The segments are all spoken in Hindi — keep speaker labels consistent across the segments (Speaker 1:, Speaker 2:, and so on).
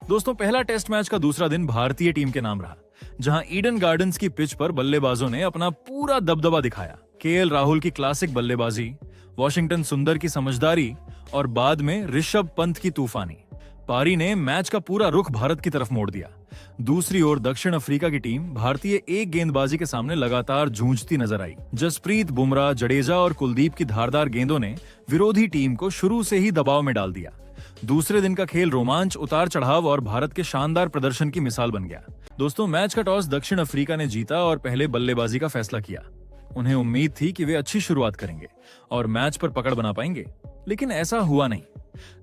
Speaker 1: दोस्तों, पहला टेस्ट मैच का दूसरा दिन भारतीय टीम के नाम रहा, जहां ईडन गार्डन्स की पिच पर बल्लेबाजों ने अपना पूरा दबदबा दिखाया। केएल राहुल की क्लासिक बल्लेबाजी, वॉशिंगटन सुंदर की समझदारी और बाद में ऋषभ पंत की तूफानी पारी ने मैच का पूरा रुख भारत की तरफ मोड़ दिया। दूसरी ओर दक्षिण अफ्रीका की टीम भारतीय एक गेंदबाजी के सामने लगातार जूझती नजर आई। जसप्रीत बुमराह, जडेजा और कुलदीप की धारदार गेंदों ने विरोधी टीम को शुरू से ही दबाव में डाल दिया। दूसरे दिन का खेल रोमांच, उतार चढ़ाव और भारत के शानदार प्रदर्शन की मिसाल बन गया। दोस्तों, मैच का टॉस दक्षिण अफ्रीका ने जीता और पहले बल्लेबाजी का फैसला किया। उन्हें उम्मीद थी कि वे अच्छी शुरुआत करेंगे और मैच पर पकड़ बना पाएंगे, लेकिन ऐसा हुआ नहीं।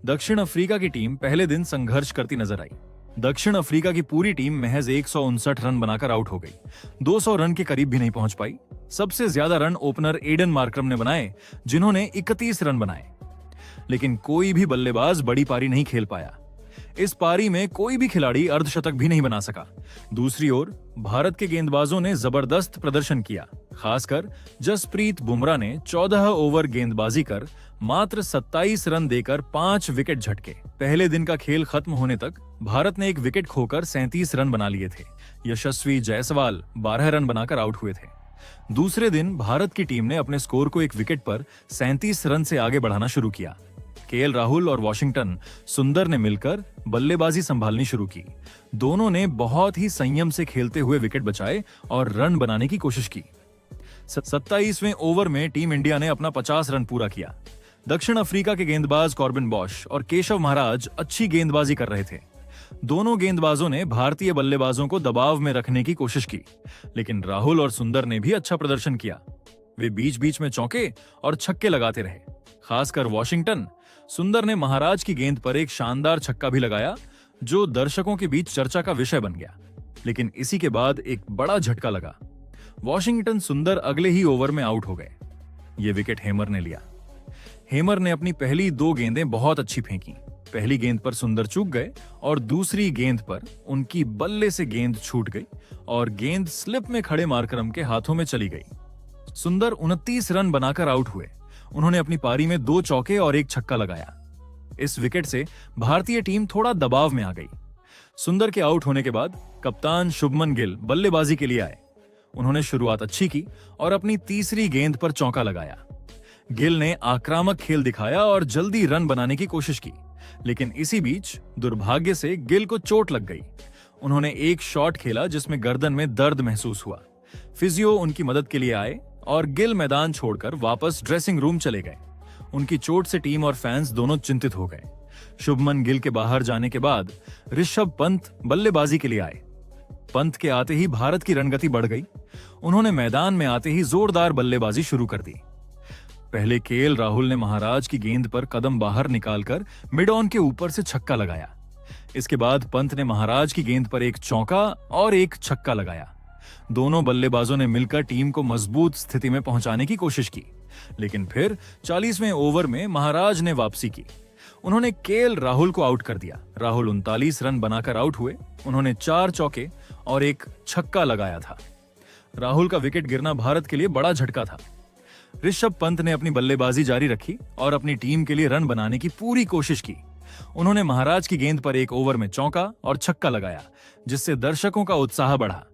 Speaker 1: दक्षिण अफ्रीका की टीम पहले दिन संघर्ष करती नजर आई। दक्षिण अफ्रीका की पूरी टीम महज 159 रन बनाकर आउट हो गई। 200 रन के करीब भी नहीं पहुंच पाई। सबसे ज्यादा रन ओपनर एडन मार्करम ने बनाए, जिन्होंने 31 रन बनाए। लेकिन कोई भी बल्लेबाज बड़ी पारी नहीं खेल पाया। इस पारी में कोई भी खिलाड़ी अर्धशतक भी नहीं बना सका। दूसरी ओर भारत के गेंदबाजों ने जबरदस्त प्रदर्शन किया। खासकर जसप्रीत बुमराह ने 14 ओवर गेंदबाजी कर मात्र 27 रन देकर 5 विकेट झटके। पहले दिन का खेल खत्म होने तक भारत ने एक विकेट खोकर 37 रन बना लिए थे। यशस्वी जायसवाल 12 रन बनाकर आउट हुए थे। दूसरे दिन भारत की टीम ने अपने स्कोर को एक विकेट पर 37 रन से आगे बढ़ाना शुरू किया। केएल राहुल और वॉशिंगटन सुंदर ने मिलकर बल्लेबाजी संभालनी शुरू की। दोनों ने बहुत ही संयम से खेलते हुए विकेट बचाए और रन बनाने की कोशिश की। 27वें ओवर में टीम इंडिया ने अपना 50 रन पूरा किया। दक्षिण अफ्रीका के गेंदबाज कॉर्बिन बॉश और केशव महाराज अच्छी गेंदबाजी कर रहे थे। दोनों गेंदबाजों ने भारतीय बल्लेबाजों को दबाव में रखने की कोशिश की, लेकिन राहुल और सुंदर ने भी अच्छा प्रदर्शन किया। वे बीच बीच में चौके और छक्के लगाते रहे। खासकर वॉशिंगटन सुंदर ने महाराज की गेंद पर एक शानदार छक्का भी लगाया, जो दर्शकों के बीच चर्चा का विषय बन गया। लेकिन इसी के बाद एक बड़ा झटका लगा। वॉशिंगटन सुंदर अगले ही ओवर में आउट हो गए। ये विकेट हेमर ने लिया। हेमर ने अपनी पहली 2 गेंदें बहुत अच्छी फेंकी। पहली गेंद पर सुंदर चूक गए और दूसरी गेंद पर उनकी बल्ले से गेंद छूट गई और गेंद स्लिप में खड़े मार्करम के हाथों में चली गई। सुंदर 29 रन बनाकर आउट हुए। उन्होंने अपनी पारी में 2 चौके और 1 छक्का लगाया। इस विकेट से भारतीय टीम थोड़ा दबाव में आ गई। सुंदर के आउट होने के बाद कप्तान शुभमन गिल बल्लेबाजी के लिए आए। उन्होंने शुरुआत अच्छी की और अपनी तीसरी गेंद पर चौका लगाया। गिल ने आक्रामक खेल दिखाया और जल्दी रन बनाने की कोशिश की, लेकिन इसी बीच दुर्भाग्य से गिल को चोट लग गई। उन्होंने एक शॉट खेला जिसमें गर्दन में दर्द महसूस हुआ। फिजियो उनकी मदद के लिए आए और गिल मैदान छोड़कर वापस ड्रेसिंग रूम चले गए। उनकी चोट से टीम और फैंस दोनों चिंतित हो गए। शुभमन गिल के बाहर जाने के बाद ऋषभ पंत बल्लेबाजी के लिए आए। पंत के आते ही भारत की रणगति बढ़ गई। उन्होंने मैदान में आते ही जोरदार बल्लेबाजी शुरू कर दी। पहले केएल राहुल ने महाराज की गेंद पर कदम बाहर निकालकर मिड ऑन के ऊपर से छक्का लगाया। इसके बाद पंत ने महाराज की गेंद पर एक चौका और एक छक्का लगाया। दोनों बल्लेबाजों ने मिलकर टीम को मजबूत स्थिति में पहुंचाने की कोशिश की, लेकिन फिर 40वें ओवर में महाराज ने वापसी की। उन्होंने केएल राहुल को आउट कर दिया। राहुल 39 रन बनाकर आउट हुए। उन्होंने 4 चौके और 1 छक्का लगाया था। राहुल का विकेट गिरना भारत के लिए बड़ा झटका था। ऋषभ पंत ने अपनी बल्लेबाजी जारी रखी और अपनी टीम के लिए रन बनाने की पूरी कोशिश की। उन्होंने महाराज की गेंद पर 1 ओवर में चौका और छक्का लगाया, जिससे दर्शकों का उत्साह बढ़ा।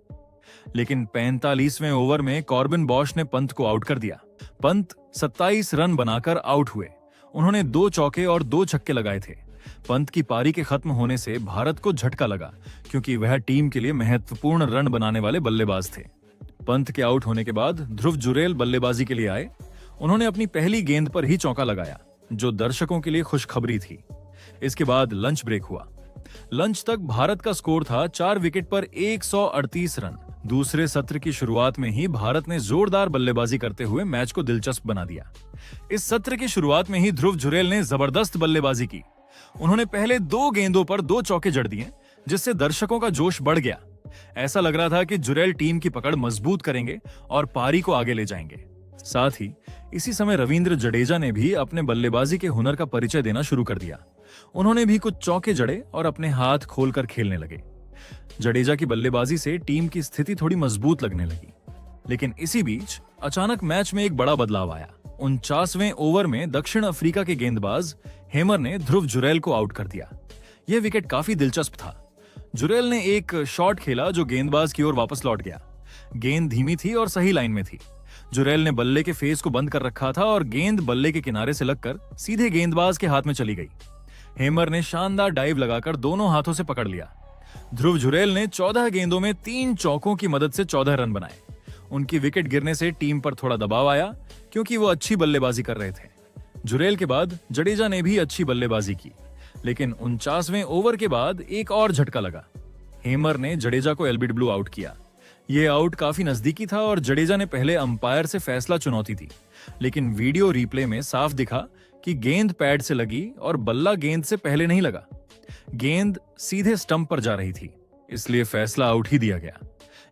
Speaker 1: लेकिन 45वें ओवर में कॉर्बिन बॉश ने पंत को आउट कर दिया। पंत 27 रन बनाकर आउट हुए। उन्होंने 2 चौके और 2 छक्के लगाए थे। पंत की पारी के खत्म होने से भारत को झटका लगा, क्योंकि वह टीम के लिए महत्वपूर्ण रन बनाने वाले बल्लेबाज थे। पंत के आउट होने के बाद ध्रुव जुरेल बल्लेबाजी के लिए आए। उन्होंने अपनी पहली गेंद पर ही चौका लगाया, जो दर्शकों के लिए खुशखबरी थी। इसके बाद लंच ब्रेक हुआ। लंच तक भारत का स्कोर था 4 विकेट पर 138 रन। दूसरे सत्र की शुरुआत में ही भारत ने जोरदार बल्लेबाजी करते हुए मैच को दिलचस्प बना दिया। इस सत्र की शुरुआत में ही ध्रुव जुरेल ने जबरदस्त बल्लेबाजी की। उन्होंने पहले 2 गेंदों पर 2 चौके जड़ दिए, जिससे दर्शकों का जोश बढ़ गया। ऐसा लग रहा था कि जुरेल टीम की पकड़ मजबूत करेंगे और पारी को आगे ले जाएंगे। साथ ही इसी समय रविंद्र जडेजा ने भी अपने बल्लेबाजी के हुनर का परिचय देना शुरू कर दिया। उन्होंने भी कुछ चौके जड़े और अपने हाथ खोलकर खेलने लगे। जडेजा की बल्लेबाजी से टीम की स्थिति थोड़ी मजबूत लगने लगी। लेकिन इसी बीच अचानक मैच में एक बड़ा बदलाव आया। 49वें ओवर में दक्षिण अफ्रीका के गेंदबाज हेमर ने ध्रुव जुरेल को आउट कर दिया। यह विकेट काफी दिलचस्प था। जुरेल ने एक शॉट खेला जो गेंदबाज की ओर वापस लौट गया। गेंद धीमी थी और सही लाइन में थी। जुरेल ने बल्ले के फेस को बंद कर रखा था और गेंद बल्ले के किनारे से लगकर सीधे गेंदबाज के हाथ में चली गई। हेमर ने शानदार डाइव लगाकर दोनों हाथों से पकड़ लिया। ध्रुव जुरेल ने 14 गेंदों में 3 चौकों की मदद से 14 रन बनाए। उनकी विकेट गिरने से टीम पर थोड़ा दबाव आया क्योंकि वो अच्छी बल्लेबाजी कर रहे थे। जुरेल के बाद जडेजा ने भी अच्छी बल्लेबाजी की, लेकिन 49वें ओवर के बाद एक और झटका लगा। हेमर ने जडेजा को एलबीडब्ल्यू आउट किया। यह आउट काफी नजदीकी था और जडेजा ने पहले अंपायर से फैसला चुनौती दी, लेकिन वीडियो रिप्ले में साफ दिखा कि गेंद पैड से लगी और बल्ला गेंद से पहले नहीं लगा। गेंद सीधे स्टंप पर जा रही थी, इसलिए फैसला आउट ही दिया गया।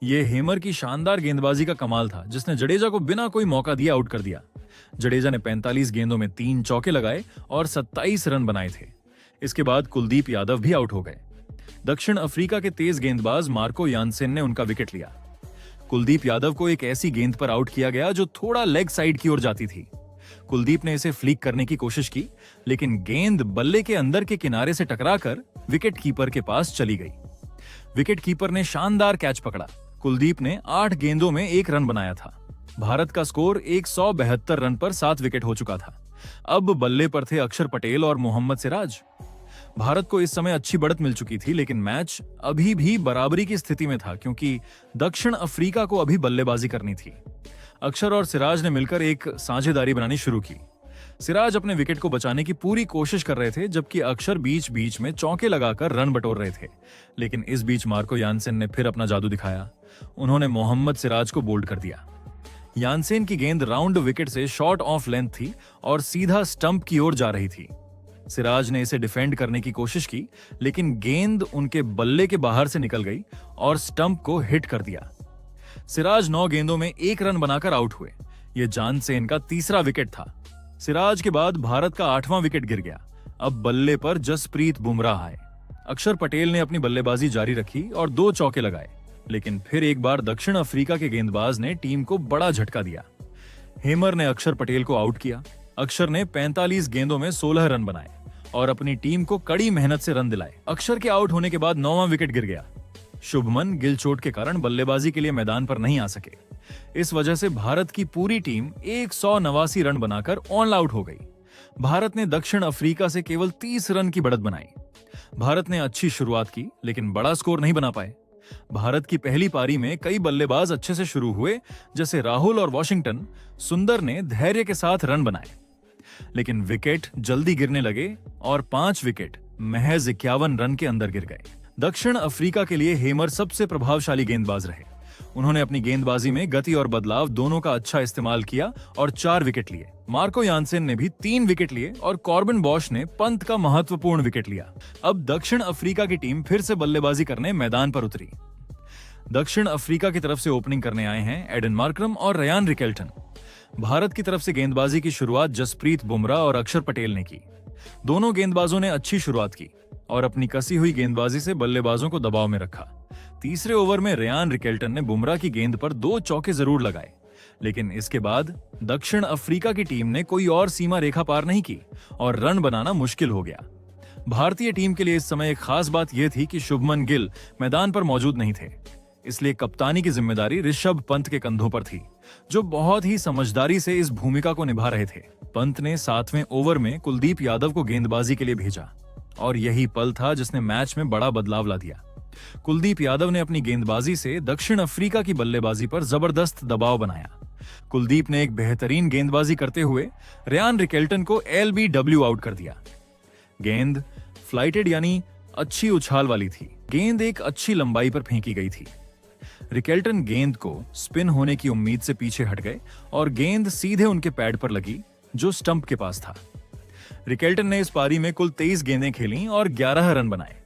Speaker 1: यह हेमर की शानदार गेंदबाजी का कमाल था, जिसने जडेजा को बिना कोई मौका दिए आउट कर दिया। जडेजा ने 45 गेंदों में 3 चौके लगाए और 27 रन बनाए थे। इसके बाद कुलदीप यादव भी आउट हो गए। दक्षिण अफ्रीका के तेज गेंदबाज मार्को यानसेन ने उनका विकेट लिया। कुलदीप यादव को एक ऐसी गेंद पर आउट किया गया जो थोड़ा लेग साइड की ओर जाती थी। कुलदीप ने इसे फ्लिक करने की कोशिश की, लेकिन गेंद बल्ले के अंदर के किनारे से टकराकर विकेट कीपर के पास चली गई। विकेट कीपर ने शानदार कैच पकड़ा। कुलदीप ने 8 गेंदों में 1 रन बनाया था। भारत का स्कोर 172 रन पर 7 विकेट हो चुका था। अब बल्ले पर थे अक्षर पटेल और मोहम्मद सिराज। भारत को इस समय अच्छी बढ़त मिल चुकी थी, लेकिन मैच अभी भी बराबरी की स्थिति में था क्योंकि दक्षिण अफ्रीका को अभी बल्लेबाजी करनी थी। अक्षर और सिराज ने मिलकर एक साझेदारी बनानी शुरू की। सिराज अपने विकेट को बचाने की पूरी कोशिश कर रहे थे, जबकि अक्षर बीच बीच में चौके लगाकर रन बटोर रहे थे। लेकिन इस बीच मार्को यानसेन ने फिर अपना जादू दिखाया। उन्होंने मोहम्मद सिराज को बोल्ड कर दिया। यानसेन की गेंद राउंड विकेट से शॉर्ट ऑफ लेंथ थी और सीधा स्टंप की ओर जा रही थी। सिराज ने इसे डिफेंड करने की कोशिश की, लेकिन गेंद उनके बल्ले के बाहर से निकल गई और स्टंप को हिट कर दिया। सिराज 9 गेंदों में 1 रन बनाकर आउट हुए। यह जानसेन का तीसरा विकेट था। सिराज के बाद भारत का 8वां विकेट गिर गया। अब बल्ले पर जसप्रीत बुमराह आए। अक्षर पटेल ने अपनी बल्लेबाजी जारी रखी और 2 चौके लगाए, लेकिन फिर एक बार दक्षिण अफ्रीका के गेंदबाज ने टीम को बड़ा झटका दिया। हेमर ने अक्षर पटेल को आउट किया। अक्षर ने 45 गेंदों में 16 रन बनाए और अपनी टीम को कड़ी मेहनत से रन दिलाए। अक्षर के आउट होने के बाद 9वां विकेट गिर गया। शुभमन गिल चोट के कारण बल्लेबाजी के लिए मैदान पर नहीं आ सके। इस वजह से भारत की पूरी टीम 189 रन बनाकर ऑल आउट हो गई। भारत ने दक्षिण अफ्रीका से केवल 30 रन की बढ़त बनाई। भारत ने अच्छी शुरुआत की, लेकिन बड़ा स्कोर नहीं बना पाए। भारत की पहली पारी में कई बल्लेबाज अच्छे से शुरू हुए, जैसे राहुल और वॉशिंगटन। सुंदर ने धैर्य के साथ रन बनाए, लेकिन विकेट जल्दी गिरने लगे और 5 विकेट महज 51 रन के अंदर गिर गए। दक्षिण अफ्रीका के लिए हेमर सबसे प्रभावशाली गेंदबाज रहे। उन्होंने अपनी गेंदबाजी में गति और बदलाव दोनों का अच्छा इस्तेमाल किया और 4 विकेट लिए। मार्को यानसेन ने भी 3 विकेट लिए और कॉर्बिन बॉश ने पंत का महत्वपूर्ण विकेट लिया। अब दक्षिण अफ्रीका की टीम फिर से बल्लेबाजी करने मैदान पर उतरी। दक्षिण अफ्रीका की तरफ से ओपनिंग करने आए हैं एडन मार्करम और रयान रिकेल्टन। भारत की तरफ से गेंदबाजी की शुरुआत जसप्रीत बुमराह और अक्षर पटेल ने की। दोनों गेंदबाजों ने अच्छी शुरुआत की और अपनी कसी हुई गेंदबाजी से बल्लेबाजों को दबाव में रखा। तीसरे ओवर में रयान रिकेल्टन ने बुमराह की गेंद पर 2 चौके जरूर लगाए, लेकिन इसके बाद दक्षिण अफ्रीका की टीम ने कोई और सीमा रेखा पार नहीं की और रन बनाना मुश्किल हो गया। भारतीय टीम के लिए इस समय एक खास बात यह थी कि शुभमन गिल मैदान पर मौजूद नहीं थे, इसलिए कप्तानी की जिम्मेदारी ऋषभ पंत के कंधों पर थी, जो बहुत ही समझदारी से इस भूमिका को निभा रहे थे। पंत ने 7वें ओवर में कुलदीप यादव को गेंदबाजी के लिए भेजा और यही पल था जिसने मैच में बड़ा बदलाव ला दिया। कुलदीप यादव ने अपनी गेंदबाजी से दक्षिण अफ्रीका की बल्लेबाजी पर जबरदस्त दबाव बनाया। कुलदीप ने एक बेहतरीन गेंदबाजी करते हुए रयान रिकेल्टन को LBW आउट कर दिया। गेंद फ्लाइटेड यानी अच्छी उछाल वाली थी। गेंद एक अच्छी लंबाई पर फेंकी गई थी। रिकेल्टन गेंद को स्पिन होने की उम्मीद से पीछे हट गए और गेंद सीधे उनके पैड पर लगी, जो स्टंप के पास था। रिकेल्टन ने इस पारी में कुल 23 गेंदें खेलीं और 11 रन बनाए।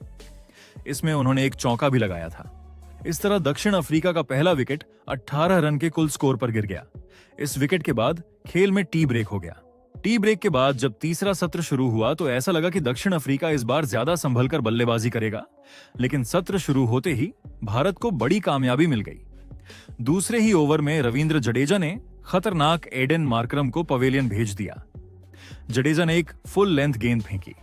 Speaker 1: इसमें उन्होंने एक चौका भी लगाया था। इस तरह दक्षिण अफ्रीका का पहला विकेट 18 रन के कुल स्कोर पर गिर गया। इस विकेट के बाद खेल में टी ब्रेक हो गया। टी ब्रेक के बाद जब तीसरा सत्र शुरू हुआ तो ऐसा लगा कि दक्षिण अफ्रीका इस बार ज्यादा संभलकर बल्लेबाजी करेगा, लेकिन सत्र शुरू होते ही भारत को बड़ी कामयाबी मिल गई। दूसरे ही ओवर में रविंद्र जडेजा ने खतरनाक एडन मार्करम को पवेलियन भेज दिया। जडेजा ने एक फुल लेंथ गेंद फेंकी।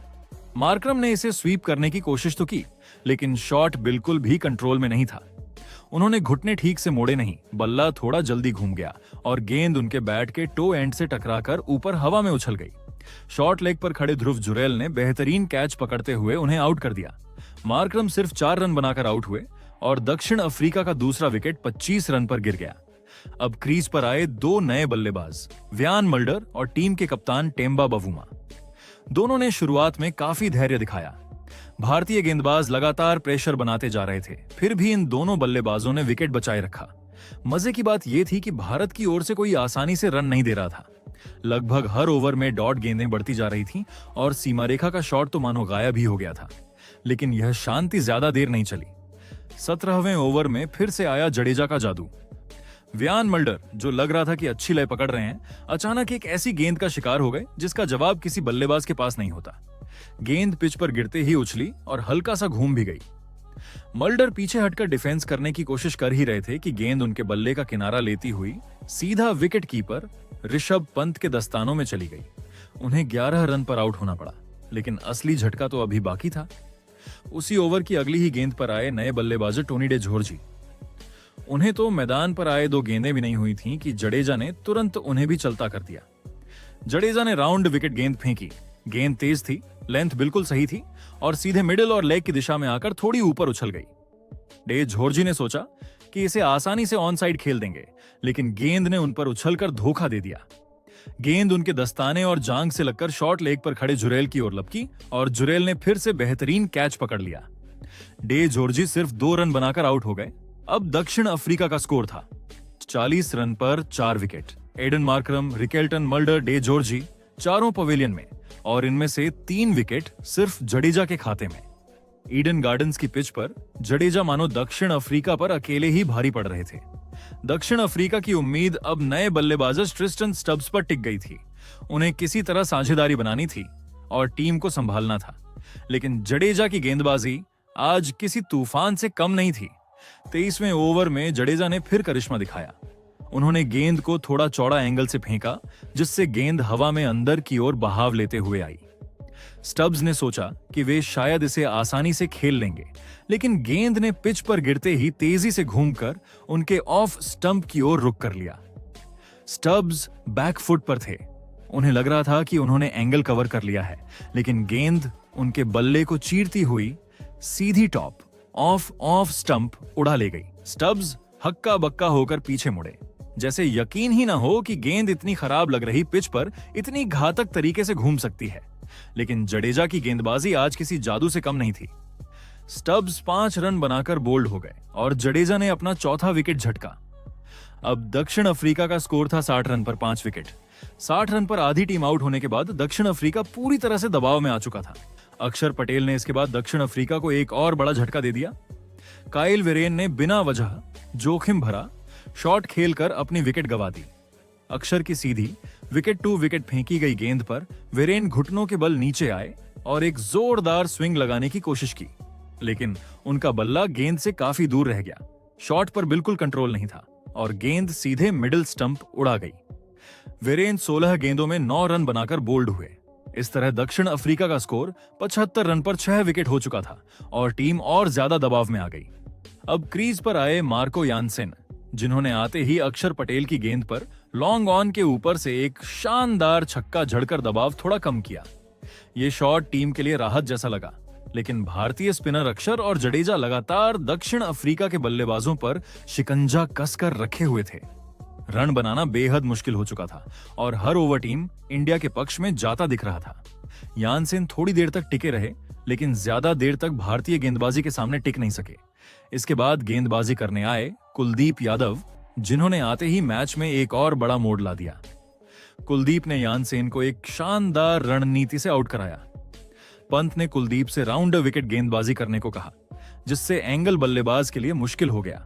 Speaker 1: मार्करम ने इसे स्वीप करने की कोशिश तो की, लेकिन शॉट बिल्कुल भी कंट्रोल में नहीं था। उन्होंने घुटने ठीक से मोड़े नहीं, बल्ला थोड़ा जल्दी घूम गया और गेंद उनके बैट के टो एंड से टकराकर ऊपर हवा में उछल गई। शॉर्ट लेग पर खड़े ध्रुव जुरैल ने बेहतरीन कैच पकड़ते हुए उन्हें आउट कर दिया। मार्करम सिर्फ 4 रन बनाकर आउट हुए और दक्षिण अफ्रीका का दूसरा विकेट 25 रन पर गिर गया। अब क्रीज पर आए 2 नए बल्लेबाज, व्यान मल्डर और टीम के कप्तान टेम्बा बवुमा। दोनों ने शुरुआत में काफी धैर्य दिखाया। भारतीय गेंदबाज लगातार प्रेशर बनाते जा रहे थे, फिर भी इन दोनों बल्लेबाजों ने विकेट बचाए रखा। मजे की बात यह थी कि भारत की ओर से कोई आसानी से रन नहीं दे रहा था। लगभग हर ओवर में डॉट गेंदें बढ़ती जा रही थीं और सीमा रेखा का शॉट तो मानो गायब ही हो गया था। लेकिन यह शांति ज्यादा देर नहीं चली। 17वें ओवर में फिर से आया जडेजा का जादू। व्यान मल्डर, जो लग रहा था कि अच्छी लय पकड़ रहे हैं, अचानक एक ऐसी गेंद का शिकार हो गए जिसका जवाब किसी बल्लेबाज के पास नहीं होता। गेंद पिच पर गिरते ही उछली और हल्का सा घूम भी गई। मल्डर पीछे हटकर डिफेंस करने की कोशिश कर ही रहे थे कि गेंद उनके बल्ले का किनारा लेती हुई सीधा विकेट कीपर ऋषभ पंत के दस्तानों में चली गई। उन्हें 11 रन पर आउट होना पड़ा, लेकिन असली झटका तो अभी बाकी था। उसी ओवर की अगली ही गेंद पर आए नए बल्लेबाज टोनी डे जोर्जी। उन्हें तो मैदान पर आए 2 गेंदें भी नहीं हुई थीं कि जडेजा ने तुरंत उन्हें भी चलता कर दिया। जडेजा ने राउंड विकेट गेंद फेंकी। गेंद तेज थी, लेंथ बिल्कुल सही थी और सीधे मिडिल और लेग की दिशा में आकर थोड़ी ऊपर उछल गई। डे जोर्जी ने सोचा कि इसे आसानी से ऑन साइड खेल देंगे, लेकिन गेंद ने उन पर उछलकर धोखा दे दिया। गेंद उनके दस्ताने और जांग से लगकर शॉर्ट लेग पर खड़े जुरैल की ओर लपकी और जुरैल ने फिर से बेहतरीन कैच पकड़ लिया। डे जोर्जी सिर्फ 2 रन बनाकर आउट हो गए। अब दक्षिण अफ्रीका का स्कोर था 40 रन पर 4 wicket. Aiden Markram, Rickelton, Mulder, de Zorzi चारों पवेलियन में और इनमें से 3 विकेट सिर्फ जडेजा के खाते में। ईडन गार्डन्स की पिच पर जडेजा मानो दक्षिण अफ्रीका पर अकेले ही भारी पड़ रहे थे। दक्षिण अफ्रीका की उम्मीद अब नए बल्लेबाज ट्रिस्टन स्टब्स पर टिक गई थी। उन्हें किसी तरह साझेदारी बनानी थी और टीम को संभालना था। लेकिन जडेजा की गेंदबाजी आज किसी तूफान से कम नहीं थी। 23वें ओवर में जडेजा ने फिर करिश्मा दिखाया। उन्होंने गेंद को थोड़ा चौड़ा एंगल से फेंका, जिससे गेंद हवा में अंदर की ओर बहाव लेते हुए आई। स्टब्स ने सोचा कि वे शायद इसे आसानी से खेल लेंगे, लेकिन गेंद ने पिच पर गिरते ही तेजी से घूमकर उनके ऑफ स्टंप की ओर रुख कर लिया। स्टब्स बैकफुट पर थे। उन्हें लग रहा था कि उन्होंने एंगल कवर कर लिया है, लेकिन गेंद उनके बल्ले को चीरती हुई सीधी टॉप ऑफ स्टंप उड़ा ले गई। स्टब्स हक्का बक्का होकर पीछे मुड़े, जैसे यकीन ही ना हो कि गेंद इतनी खराब लग रही पिच पर इतनी घातक तरीके से घूम सकती है। लेकिन जडेजा की गेंदबाजी आज किसी जादू से कम नहीं थी। स्टब्स 5 रन बनाकर बोल्ड हो गए और जडेजा ने अपना चौथा विकेट झटका। अब दक्षिण अफ्रीका का स्कोर था 60 रन पर 5 विकेट। 60 रन पर आधी टीम आउट होने के बाद दक्षिण अफ्रीका पूरी तरह से दबाव में आ चुका था। अक्षर पटेल ने इसके बाद दक्षिण अफ्रीका को एक और बड़ा झटका दे दिया। काइल वेरेन ने बिना वजह जोखिम भरा शॉट खेलकर अपनी विकेट गंवा दी। अक्षर की सीधी विकेट टू विकेट फेंकी गई गेंद पर वेरेन घुटनों के बल नीचे आए और एक जोरदार स्विंग लगाने की कोशिश की, लेकिन उनका बल्ला गेंद से काफी दूर रह गया। शॉट पर बिल्कुल कंट्रोल नहीं था और गेंद सीधे मिडिल स्टंप उड़ा गई। वेरेन 16 गेंदों में 9 रन बनाकर बोल्ड हुए। इस तरह दक्षिण अफ्रीका का स्कोर 75 रन पर 6 विकेट हो चुका था और टीम और ज्यादा दबाव में आ गई। अब क्रीज पर आए मार्को यानसेन, जिन्होंने आते ही अक्षर पटेल की गेंद पर लॉन्ग ऑन के ऊपर से एक शानदार छक्का झड़कर दबाव थोड़ा कम किया। ये शॉट टीम के लिए राहत जैसा लगा, लेकिन भारतीय स्पिनर अक्षर और जडेजा लगातार दक्षिण अफ्रीका के बल्लेबाजों पर शिकंजा कसकर रखे हुए थे। रन बनाना बेहद मुश्किल हो चुका था और हर ओवर टीम इंडिया के पक्ष में जाता दिख रहा था। यानसेन थोड़ी देर तक टिके रहे, लेकिन ज्यादा देर तक भारतीय गेंदबाजी के सामने टिक नहीं सके। इसके बाद गेंदबाजी करने आए कुलदीप यादव, जिन्होंने आते ही मैच में एक और बड़ा मोड़ ला दिया। कुलदीप ने यानसेन को एक शानदार रणनीति से आउट कराया। पंत ने कुलदीप से राउंड विकेट गेंदबाजी करने को कहा, जिससे एंगल बल्लेबाज के लिए मुश्किल हो गया।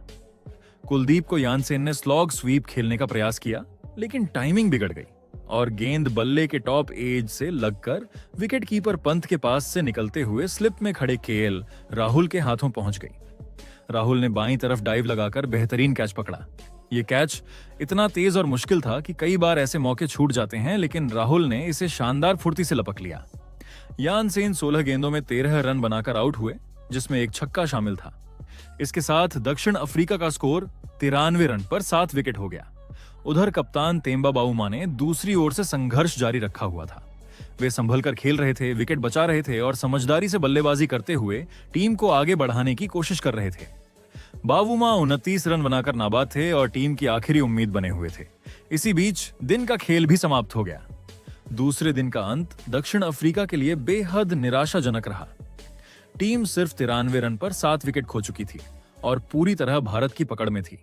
Speaker 1: कुलदीप को यानसेन ने स्लॉग स्वीप खेलने का प्रयास किया, लेकिन टाइमिंग बिगड़ गई और गेंद बल्ले के टॉप एज से लगकर विकेट कीपर पंत के पास से निकलते हुए स्लिप में खड़े केएल राहुल के हाथों पहुंच गई। राहुल ने बाईं तरफ डाइव लगाकर बेहतरीन कैच पकड़ा। ये कैच इतना तेज और मुश्किल था कि कई बार ऐसे मौके छूट जाते हैं, लेकिन राहुल ने इसे शानदार फुर्ती से लपक लिया। यानसेन 16 गेंदों में 13 रन बनाकर आउट हुए जिसमें एक छक्का शामिल था। इसके साथ दक्षिण अफ्रीका का स्कोर 93 रन पर 7 विकेट हो गया। उधर कप्तान तेम्बा बाउमा ने दूसरी ओर से संघर्ष जारी रखा हुआ था। वे संभल कर खेल रहे थे, विकेट बचा रहे थे और समझदारी से बल्लेबाजी करते हुए टीम को आगे बढ़ाने की कोशिश कर रहे थे। बावुमा 29 रन बनाकर नाबाद थे और टीम की आखिरी उम्मीद बने हुए थे। इसी बीच दिन का खेल भी समाप्त हो गया। दूसरे दिन का अंत दक्षिण अफ्रीका के लिए बेहद निराशाजनक रहा। टीम सिर्फ 93 रन पर 7 विकेट खो चुकी थी और पूरी तरह भारत की पकड़ में थी।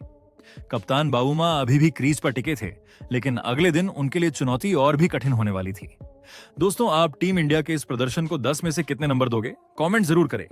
Speaker 1: कप्तान बावुमा अभी भी क्रीज पर टिके थे, लेकिन अगले दिन उनके लिए चुनौती और भी कठिन होने वाली थी। दोस्तों, आप टीम इंडिया के इस प्रदर्शन को 10 में से कितने नंबर दोगे? कमेंट जरूर करें।